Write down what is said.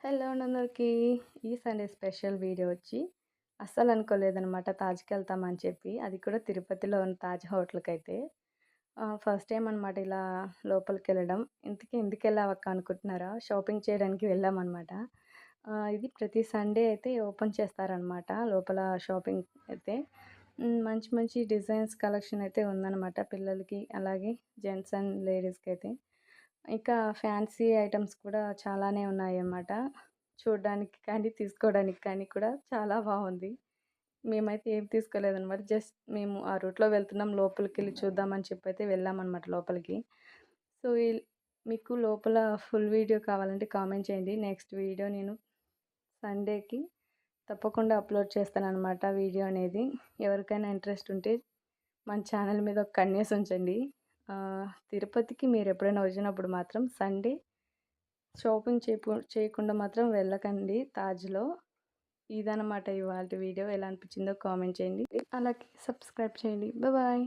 Hello అండి అందరికీ. ఈ సండే స్పెషల్ వీడియో వచ్చి అస్సలు అనుకోలేదనమాట తాజ్‌కెళ్తామని చెప్పి. అది కూడా తిరుపతిలో ఉన్న తాజ్ హోటల్‌కైతే. ఫస్ట్ టైమ్ అనమాట ఇలా లోపలికెళ్ళడం. ఇంతకీ ఎందుకెళ్ళావక్క అనుకుంటున్నారా? షాపింగ్ చేయడానికి వెళ్ళామనమాట. ఇది ప్రతి సండే అయితే ఓపెన్ చేస్తారనమాట లోపల షాపింగ్ అయితే. మంచి మంచి డిజైన్స్ కలెక్షన్ అయితే ఉందనమాట పిల్లలకి, అలాగే జెంట్స్ అండ్ లేడీస్‌కైతే. ఇంకా ఫ్యాన్సీ ఐటెమ్స్ కూడా చాలానే ఉన్నాయన్నమాట. చూడ్డానికి కానీ, తీసుకోవడానికి కానీ కూడా చాలా బావుంది. మేమైతే ఏం తీసుకోలేదనమాట. జస్ట్ మేము ఆ రూట్‌లో వెళ్తున్నాం, లోపలికెళ్ళి చూద్దామని చెప్పైతే వెళ్ళామనమాట లోపలికి. సో, మీకు లోపల ఫుల్ వీడియో కావాలంటే కామెంట్ చేయండి. నెక్స్ట్ వీడియో నేను సండేకి తప్పకుండా అప్‌లోడ్ చేస్తాననమాట వీడియో అనేది. ఎవరికైనా ఇంట్రెస్ట్ ఉంటే మన ఛానల్ మీద ఒక కన్నేసి ఉంచండి. తిరుపతికి మీరెప్పుడైనా వచ్చినప్పుడు మాత్రం సండే షాపింగ్ చేయకుండా మాత్రం వెళ్ళకండి తాజ్‌లో. ఇదనమాట ఇవాల్టి వీడియో. ఎలా అనిపించిందో కామెంట్ చేయండి. అలాగే సబ్స్క్రైబ్ చేయండి. బాయ్.